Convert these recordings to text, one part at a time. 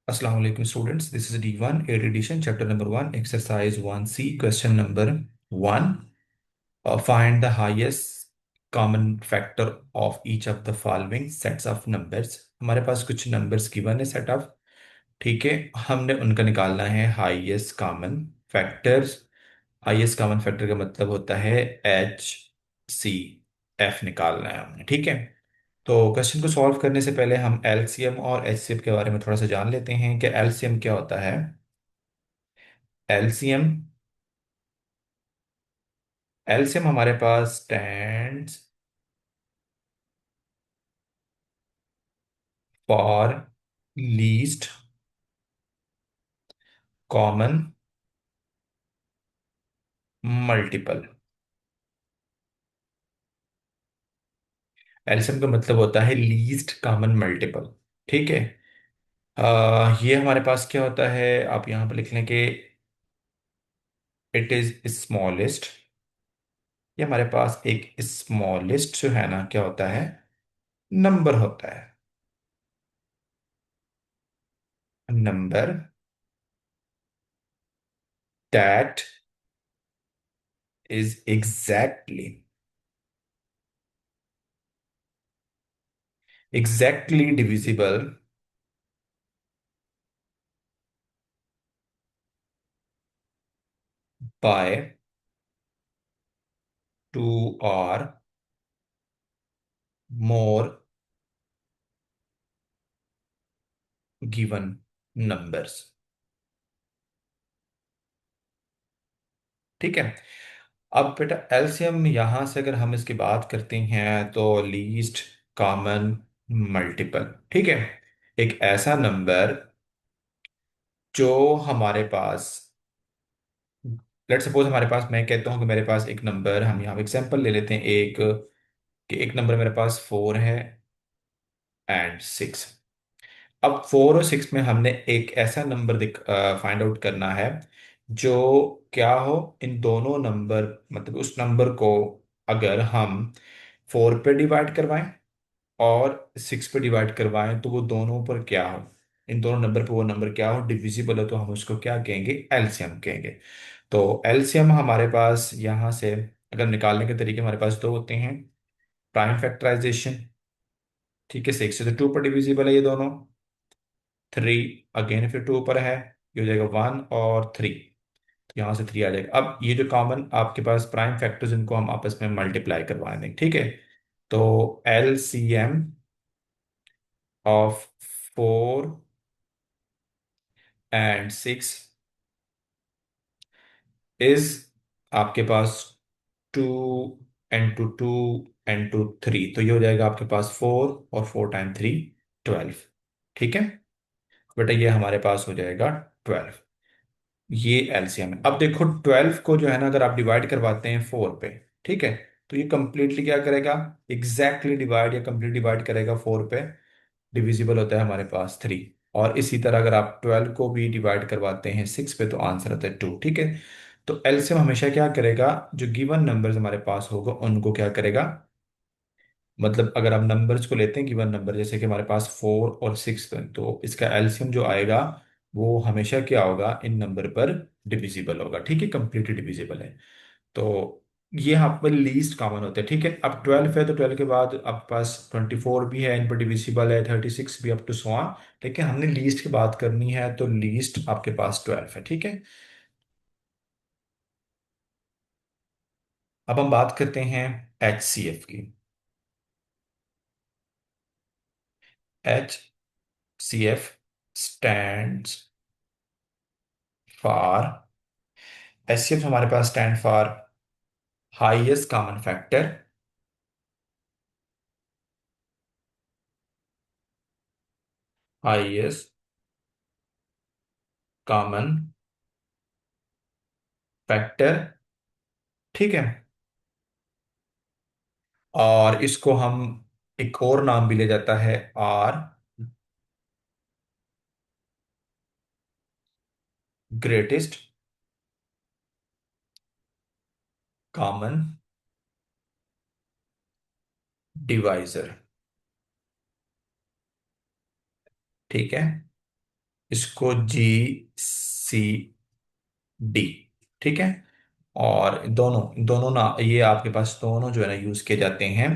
Assalamu alaikum students. This is D1 8 edition chapter number 1 exercise 1C question number 1. Find the highest common factor of each of the following sets of numbers. हमारे पास कुछ numbers given है set of. ठीक है, हमने उनका निकालना है highest common factors. Highest common factor का मतलब होता है एच सी एफ निकालना है हमने। ठीक है, तो क्वेश्चन को सॉल्व करने से पहले हम एलसीएम और एचसीएफ के बारे में थोड़ा सा जान लेते हैं कि एलसीएम क्या होता है। एलसीएम एलसीएम हमारे पास stands for least common multiple. LCM का मतलब होता है लीस्ट कॉमन मल्टीपल। ठीक है, ये हमारे पास क्या होता है, आप यहाँ पर लिख लें कि इट इज स्मॉलेस्ट। ये हमारे पास एक स्मॉलेस्ट जो है ना, क्या होता है, नंबर होता है। Number that is exactly divisible by two or more given numbers। ठीक है, अब बेटा एलसीएम यहां से अगर हम इसकी बात करते हैं तो लीस्ट कॉमन मल्टीपल। ठीक है, एक ऐसा नंबर जो हमारे पास, लेट सपोज हमारे पास, मैं कहता हूं कि मेरे पास एक नंबर, हम यहाँ एग्जांपल ले लेते हैं एक, कि एक नंबर मेरे पास 4 है एंड 6। अब 4 और 6 में हमने एक ऐसा नंबर फाइंड आउट करना है जो क्या हो, इन दोनों नंबर, मतलब उस नंबर को अगर हम 4 पे डिवाइड करवाएं और 6 पे डिवाइड करवाएं तो वो दोनों पर क्या हो, इन दोनों नंबर पर वो नंबर क्या हो, डिविजिबल हो, तो हम उसको क्या कहेंगे, एलसीएम कहेंगे। तो एलसीएम हमारे पास यहाँ से अगर निकालने के तरीके हमारे पास दो होते हैं। प्राइम फैक्टराइजेशन, ठीक है, 6 से तो 2 पर डिविजिबल है ये दोनों। 3 अगेन फिर 2 पर है, ये हो जाएगा 1 और 3, तो यहाँ से 3 आ जाएगा। अब ये जो कॉमन आपके पास प्राइम फैक्टर्स, इनको हम आपस में मल्टीप्लाई करवा देंगे। ठीक है, तो एलसीएम ऑफ 4 एंड 6 इज आपके पास 2 एंड टू 3, तो ये हो जाएगा आपके पास 4, और 4 टाइम 3 12। ठीक है बेटा, ये हमारे पास हो जाएगा 12। ये एलसीएम है। अब देखो 12 को जो है ना, अगर आप डिवाइड करवाते हैं 4 पे, ठीक है, तो ये कंप्लीटली क्या करेगा, एग्जैक्टली डिवाइड या कंप्लीट डिवाइड करेगा 4 पे। डिविजिबल होता है हमारे पास 3। और इसी तरह अगर आप 12 को भी डिवाइड करवाते हैं 6 पे तो आंसर आता है 2। ठीक है, तो एलसीएम हमेशा क्या करेगा, जो गिवन नंबर्स हमारे पास होगा उनको क्या करेगा, मतलब अगर आप नंबर्स को लेते हैं गिवन नंबर, जैसे कि हमारे पास 4 और 6 है, तो इसका एलसीएम जो आएगा वो हमेशा क्या होगा, इन नंबर पर डिविजिबल होगा। ठीक है, कंप्लीटली डिविजिबल है। तो ये यहाँ पर लीस्ट कॉमन होता है। ठीक है, अब 12 है तो 12 के बाद आपके पास 24 भी है, इन पर डिविजिबल है, 36 भी, अप टू सो ऑन। ठीक है, हमने लीस्ट की बात करनी है तो लीस्ट आपके पास 12 है। ठीक है, अब हम बात करते हैं एचसीएफ की। H C F stands for, HCF हमारे पास stand for highest common factor. Highest common factor. ठीक है, और इसको हम एक और नाम भी ले जाता है, आर ग्रेटेस्ट कॉमन डिवाइजर। ठीक है, इसको जी डी। ठीक है। और दोनों दोनों ना, ये आपके पास दोनों जो है ना यूज किए जाते हैं।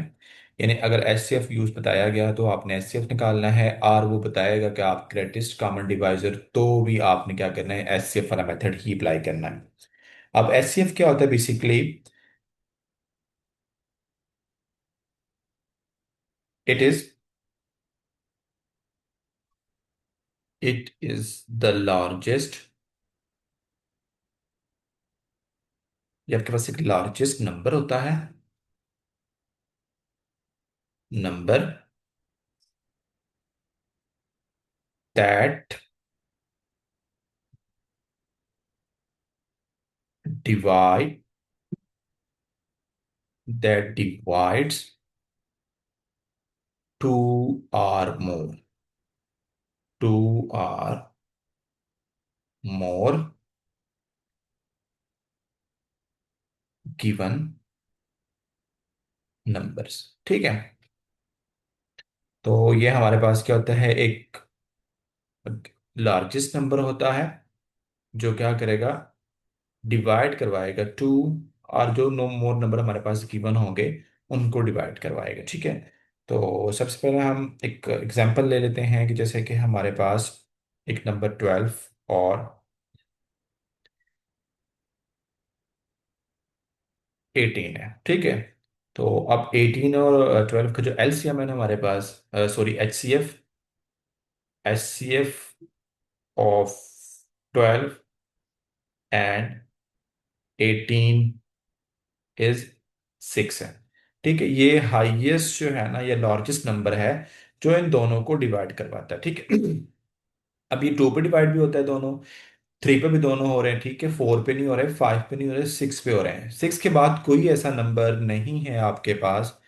यानी अगर एच सी एफ यूज बताया गया तो आपने एच सी एफ निकालना है, और वो बताएगा कि आप ग्रेटेस्ट कॉमन डिवाइजर, तो भी आपने क्या करना है, एच सी एफ वाला मेथड ही अप्लाई करना है। अब एच सी एफ क्या होता है basically? It is it is the largest, ये आपके पास एक लार्जेस्ट नंबर होता है, number that divide divides two or more, two or more given numbers। ठीक है। तो ये हमारे पास क्या होता है, एक लार्जेस्ट नंबर होता है जो क्या करेगा, डिवाइड करवाएगा टू, और जो नो मोर नंबर हमारे पास गिवन होंगे उनको डिवाइड करवाएगा। ठीक है। तो सबसे पहले हम एक एग्जांपल ले लेते हैं कि जैसे कि हमारे पास एक नंबर 12 और 18 है। ठीक है। तो अब 18 और 12 का जो एलसीएम है ना हमारे पास, sorry HCF, HCF of 12 and 18 is 6 है। ठीक है। ये हाईएस्ट जो है ना, ये लार्जेस्ट नंबर है जो इन दोनों को डिवाइड करवाता है। ठीक है। अब ये टू पे डिवाइड भी होता है दोनों, थ्री पे भी दोनों हो रहे हैं। ठीक है। फोर पे नहीं हो रहे, फाइव पे नहीं हो रहे, सिक्स पे हो रहे हैं। सिक्स के बाद कोई ऐसा नंबर नहीं है आपके पास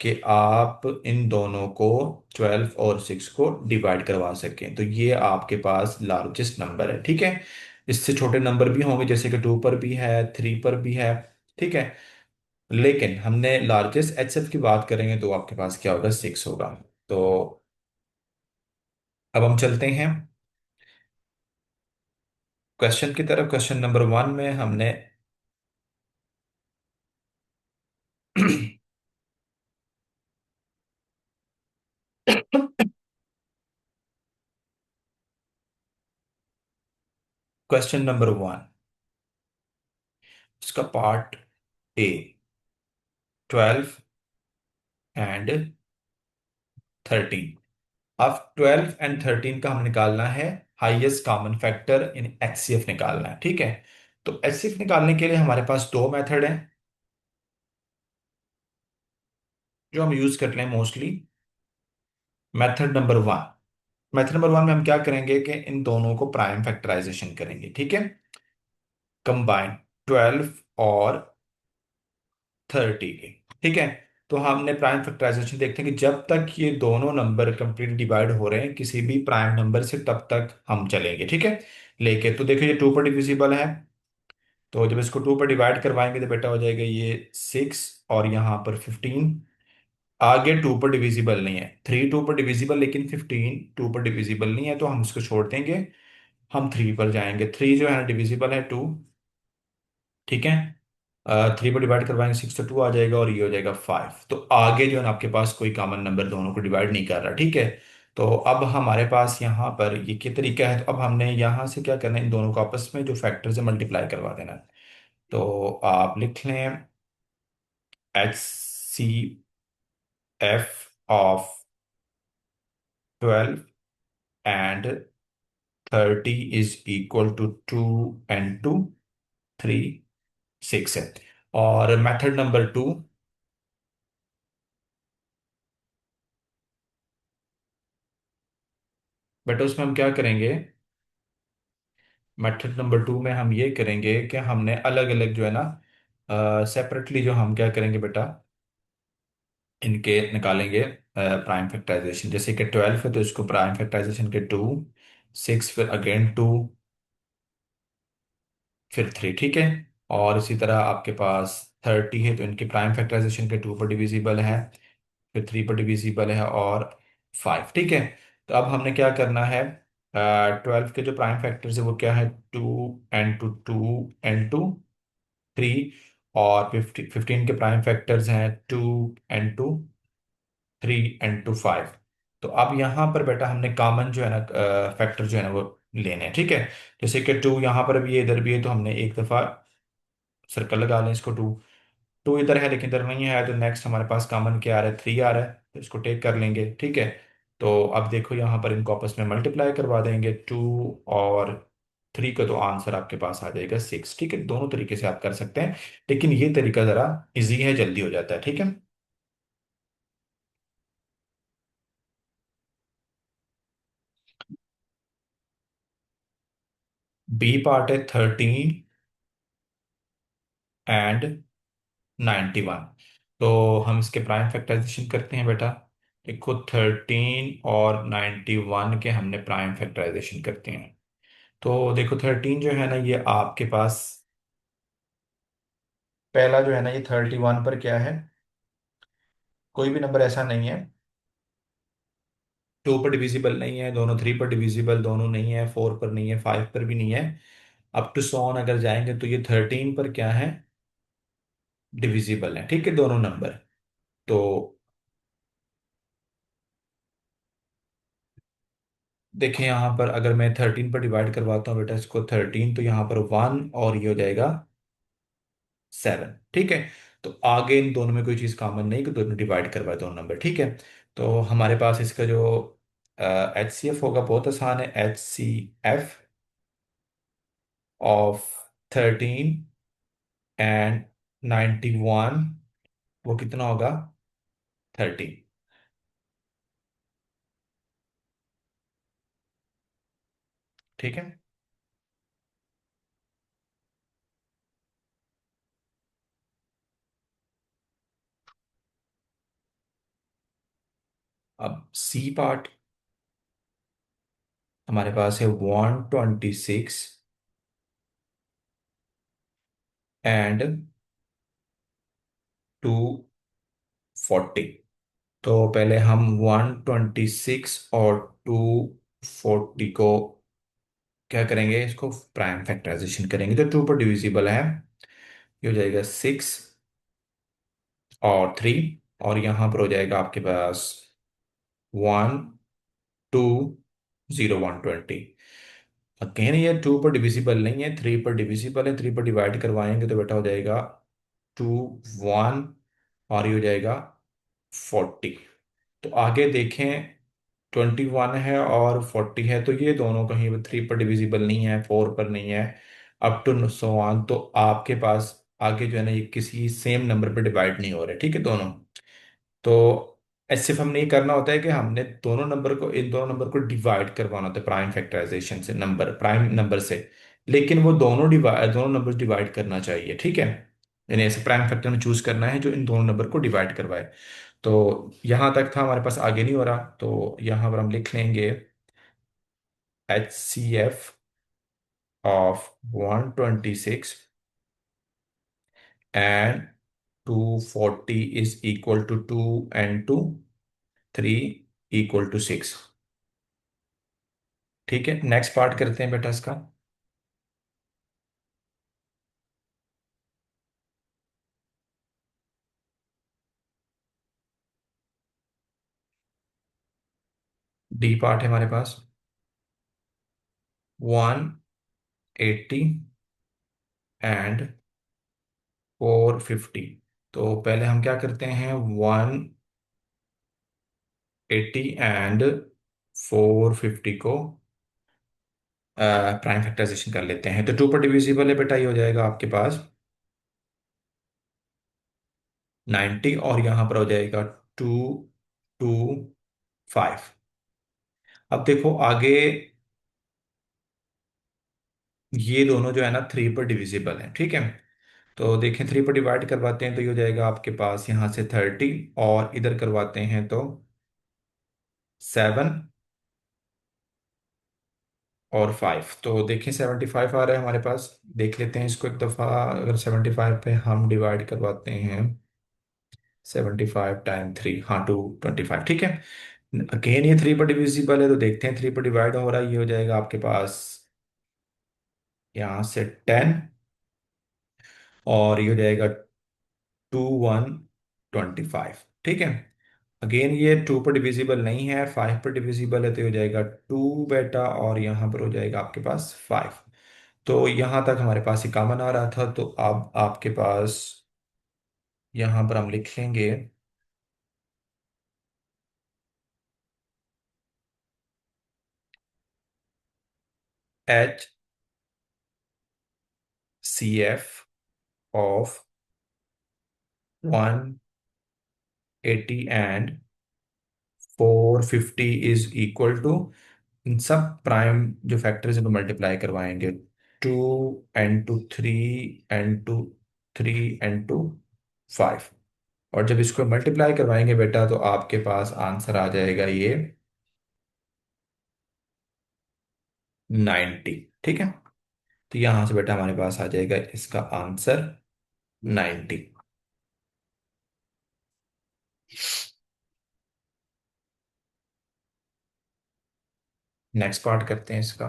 कि आप इन दोनों को, 12 और 6 को डिवाइड करवा सकें। तो ये आपके पास लार्जेस्ट नंबर है। ठीक है। इससे छोटे नंबर भी होंगे, जैसे कि टू पर भी है, थ्री पर भी है। ठीक है। लेकिन हमने लार्जेस्ट एचएफ की बात करेंगे तो आपके पास क्या होगा, 6 होगा। तो अब हम चलते हैं क्वेश्चन की तरफ। क्वेश्चन नंबर वन में हमने क्वेश्चन नंबर वन, इसका पार्ट ए, 12 एंड 13। अब 12 एंड 13 का हम निकालना है highest common factor in HCF निकालना है। ठीक है। तो एचसीएफ निकालने के लिए हमारे पास दो मेथड हैं जो हम यूज करते हैं मोस्टली। मेथड नंबर वन में हम क्या करेंगे कि इन दोनों को प्राइम फैक्टराइजेशन करेंगे। ठीक है। कंबाइन 12 और 30 के। ठीक है। तो हमने प्राइम फैक्टराइजेशन देखते हैं कि जब तक ये दोनों नंबर कंप्लीट डिवाइड हो रहे हैं किसी भी प्राइम नंबर से, तब तक हम चलेंगे। ठीक है। लेके तो देखो ये टू पर डिविजिबल है, तो जब इसको टू पर डिवाइड करवाएंगे तो बेटा हो जाएगा ये 6, और यहाँ पर 15। आगे टू पर डिविजिबल नहीं है, थ्री टू पर डिविजिबल, लेकिन 15 टू पर डिविजिबल नहीं है, तो हम इसको छोड़ देंगे। हम थ्री पर जाएंगे, थ्री जो है डिविजिबल है टू। ठीक है। थ्री पर डिवाइड करवाएंगे 6 तो 2 आ जाएगा, और ये हो जाएगा 5। तो आगे जो है ना आपके पास कोई कॉमन नंबर दोनों को डिवाइड नहीं कर रहा। ठीक है। तो अब हमारे पास यहाँ पर ये क्या तरीका है, तो अब हमने यहाँ से क्या करना है, इन दोनों को आपस में जो फैक्टर से मल्टीप्लाई करवा देना है। तो आप लिख लें H C F of 12 and 30 is equal to 2 and 2, 3, 6 है। और मेथड नंबर टू, बेटा उसमें हम क्या करेंगे, मेथड नंबर टू में हम ये करेंगे कि हमने अलग अलग जो है ना, सेपरेटली जो हम क्या करेंगे बेटा, इनके निकालेंगे प्राइम फैक्टराइजेशन। जैसे कि 12 है तो इसको प्राइम फैक्टराइजेशन के टू, 6 फिर अगेन टू, फिर थ्री। ठीक है। और इसी तरह आपके पास 30 है तो इनके प्राइम फैक्टराइजेशन के टू पर डिविजिबल है, फिर थ्री पर डिविजिबल है, और 5। ठीक है। तो अब हमने क्या करना है, 12 के जो प्राइम फैक्टर्स है वो क्या है, 2 and 2 2 and 2 3। और 15 के प्राइम फैक्टर्स हैं 2 and 2 3 and 2 5। तो अब यहाँ पर बेटा हमने कॉमन जो है ना फैक्टर जो है ना वो लेने हैं, ठीक है। जैसे कि 2 यहाँ पर भी है, इधर भी है, तो हमने एक दफ़ा सर्कल लगा लें इसको। 2 इधर है लेकिन इधर नहीं है, तो नेक्स्ट हमारे पास कॉमन क्या आ रहा है, 3 आ रहा है, तो इसको टेक कर लेंगे, ठीक है। तो अब देखो यहाँ पर इनको आपस में मल्टीप्लाई करवा देंगे, 2 और 3 का, तो आंसर आपके पास आ जाएगा 6, ठीक है। दोनों तरीके से आप कर सकते हैं, लेकिन ये तरीका ज़रा इजी है, जल्दी हो जाता है, ठीक है। बी पार्ट है 13 and 91। तो हम इसके प्राइम फैक्टराइजेशन करते हैं बेटा। देखो 13 और 91 के हमने प्राइम फैक्टराइजेशन करते हैं। तो देखो 13 जो है ना ये आपके पास, पहला जो है ना ये 31 पर क्या है, कोई भी नंबर ऐसा नहीं है 2 पर डिविजिबल नहीं है, दोनों 3 पर डिविजिबल दोनों नहीं है, 4 पर नहीं है, 5 पर भी नहीं है। अप टू सोन अगर जाएंगे तो ये 13 पर क्या है, डिविजिबल है, ठीक है, दोनों नंबर। तो देखें यहाँ पर अगर मैं 13 पर डिवाइड करवाता हूँ बेटा इसको 13, तो यहाँ पर 1 और ये हो जाएगा 7, ठीक है। तो आगे इन दोनों में कोई चीज़ कॉमन नहीं कि दोनों डिवाइड करवाए दोनों नंबर, ठीक है। तो हमारे पास इसका जो एच सी एफ होगा बहुत आसान है, HCF ऑफ 13 and 91, वो कितना होगा, 30, ठीक है। अब सी पार्ट हमारे पास है 126 and 240। तो पहले हम 126 और 240 को क्या करेंगे, इसको प्राइम फैक्टराइजेशन करेंगे, तो 2 पर डिविजिबल है, ये हो जाएगा 6 और 3। और यहाँ पर हो जाएगा आपके पास 1 2 0 120। अगेन ये 2 पर डिविजिबल नहीं है, 3 पर डिविजिबल है, 3 पर डिवाइड करवाएंगे तो बेटा हो जाएगा 2 1, और ये हो जाएगा 40। तो आगे देखें 21 है और 40 है, तो ये दोनों कहीं 3 पर डिविजिबल नहीं है, 4 पर नहीं है, अप टू सो ऑन। तो आपके पास आगे जो है ना ये किसी सेम नंबर पर डिवाइड नहीं हो रहे, ठीक है, दोनों। तो ऐसे सिर्फ हमने ये करना होता है कि हमने दोनों नंबर को, इन दोनों नंबर को डिवाइड करवाना होता है प्राइम फैक्टराइजेशन से, नंबर प्राइम नंबर से। लेकिन वो दोनों नंबर डिवाइड करना चाहिए, ठीक है। यानी ऐसे प्राइम फैक्टर में चूज करना है जो इन दोनों नंबर को डिवाइड करवाए। तो यहाँ तक था, हमारे पास आगे नहीं हो रहा, तो यहाँ पर हम लिख लेंगे HCF of 126 and 240 is equal to 2 and 2 3 = 6, ठीक है। नेक्स्ट पार्ट करते हैं बेटा इसका। डी पार्ट है हमारे पास 180 and 450। तो पहले हम क्या करते हैं, 180 and 450 को प्राइम फैक्टराइजेशन कर लेते हैं। तो 2 पर डिविजिबल है बेटा, ये हो जाएगा आपके पास 90, और यहाँ पर हो जाएगा 225। अब देखो आगे ये दोनों जो है ना 3 पर डिविजिबल है, ठीक है। तो देखें 3 पर डिवाइड करवाते हैं तो ये हो जाएगा आपके पास यहाँ से 30, और इधर करवाते हैं तो 7 और 5। तो देखें 75 आ रहा है हमारे पास, देख लेते हैं इसको एक दफ़ा। अगर 75 पे हम डिवाइड करवाते हैं, 75 टाइम 3, हाँ 225, ठीक है। अगेन ये थ्री पर डिविजिबल है, तो देखते हैं थ्री पर डिवाइड हो रहा है, ये हो जाएगा आपके पास यहाँ से 10, और ये हो जाएगा 2125। ठीक है। अगेन ये टू पर डिविजिबल नहीं है, फाइव पर डिविजिबल है, तो ये हो जाएगा टू बेटा, और यहाँ पर हो जाएगा आपके पास फाइव। तो यहाँ तक हमारे पास ये कॉमन आ रहा था, तो अब आपके पास यहाँ पर हम लिख लेंगे HCF of 180 and 450 is equal to, इन सब प्राइम जो फैक्टर्स इनको मल्टीप्लाई करवाएंगे, two and two three, and two three, and two five, और जब इसको मल्टीप्लाई करवाएंगे बेटा तो आपके पास आंसर आ जाएगा ये 90। ठीक है। तो यहां से बेटा हमारे पास आ जाएगा इसका आंसर 90। नेक्स्ट पार्ट करते हैं इसका।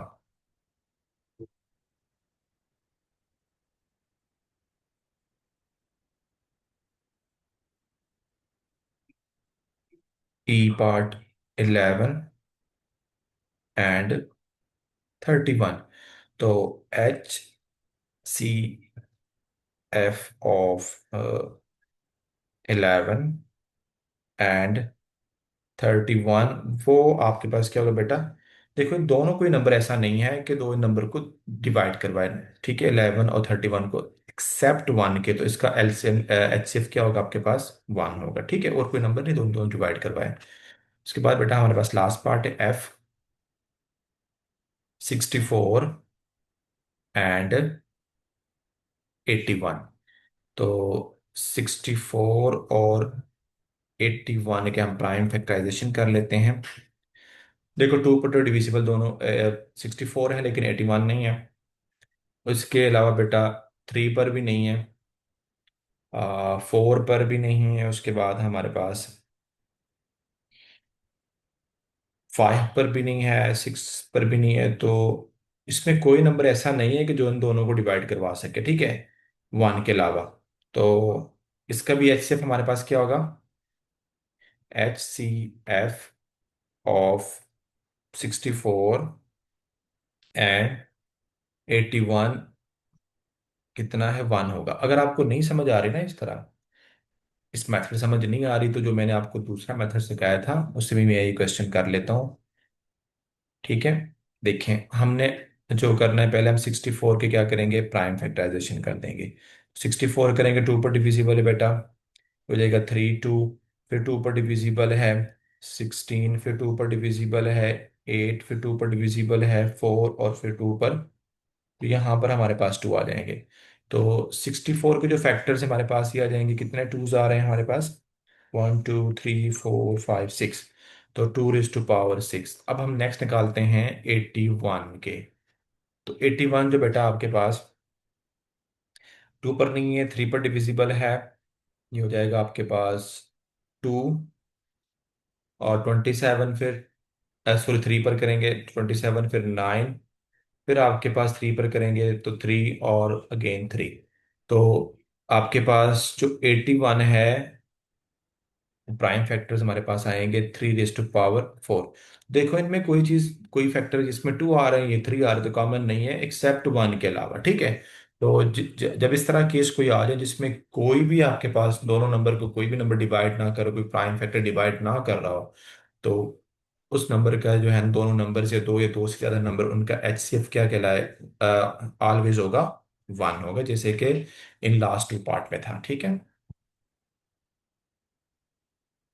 ई पार्ट 11 एंड 31। तो HCF ऑफ 11 एंड 31, वो आपके पास क्या होगा बेटा? देखो इन दोनों कोई नंबर ऐसा नहीं है कि दो नंबर को डिवाइड करवाए। ठीक है, 11 और 31 को एक्सेप्ट वन के, तो इसका एलसीएम HCF क्या होगा आपके पास? वन होगा। ठीक है, और कोई नंबर नहीं, दोनों दोनों डिवाइड करवाए। उसके बाद बेटा हमारे पास लास्ट पार्ट है F64 एंड 81। तो 64 और 81 के हम प्राइम फैक्टराइजेशन कर लेते हैं। देखो टू पर तो डिविजिबल दोनों 64 है, लेकिन 81 नहीं है। उसके अलावा बेटा थ्री पर भी नहीं है, फोर पर भी नहीं है, उसके बाद हमारे पास फाइव पर भी नहीं है, सिक्स पर भी नहीं है। तो इसमें कोई नंबर ऐसा नहीं है कि जो इन दोनों को डिवाइड करवा सके। ठीक है, वन के अलावा। तो इसका भी HCF हमारे पास क्या होगा? HCF ऑफ 64 एंड 81 कितना है? वन होगा। अगर आपको नहीं समझ आ रही ना इस तरह, इस मेथड समझ नहीं आ रही, तो जो मैंने आपको दूसरा मेथड सिखाया था उससे भी मैं यही क्वेश्चन कर लेता हूँ। ठीक है। देखें, हमने जो करना है, पहले हम 64 के क्या करेंगे? प्राइम फैक्टराइजेशन कर देंगे। 64 करेंगे, टू पर डिविजिबल है बेटा, हो जाएगा 3 2। फिर टू पर डिविजिबल है 16, फिर टू पर डिविजिबल है 8, फिर टू पर डिविजिबल है 4, और फिर टू पर, तो यहाँ पर हमारे पास टू आ जाएंगे। तो 64 के जो फैक्टर्स हमारे पास ये आ जाएंगे, कितने टूज आ रहे हैं हमारे पास? 1 2 3 4 5 6। तो two raise to power six. अब हम नेक्स्ट निकालते हैं 81 के। तो 81 जो बेटा आपके पास टू पर नहीं है, थ्री पर डिविजिबल है, ये हो जाएगा आपके पास टू, और 27 फिर, सॉरी थ्री पर करेंगे 27, फिर 9, फिर आपके पास थ्री पर करेंगे तो थ्री, और अगेन थ्री। तो आपके पास जो 81 है, प्राइम फैक्टर्स हमारे पास आएंगे 3 रेज टू पावर 4। देखो इनमें कोई चीज, कोई फैक्टर जिसमें टू आ रहे हैं, ये थ्री आ रहे हैं, तो कॉमन नहीं है एक्सेप्ट वन के अलावा। ठीक है। तो जब इस तरह केस कोई आ जाए जिसमें कोई भी आपके पास दोनों नंबर को, कोई भी नंबर डिवाइड ना करे, कोई प्राइम फैक्टर डिवाइड ना कर रहा हो, तो उस नंबर का जो है, दोनों नंबर से दो या दो से ज्यादा नंबर, उनका HCF क्या कहलाए? ऑलवेज होगा वन होगा, जैसे कि इन लास्ट टू पार्ट में था। ठीक है।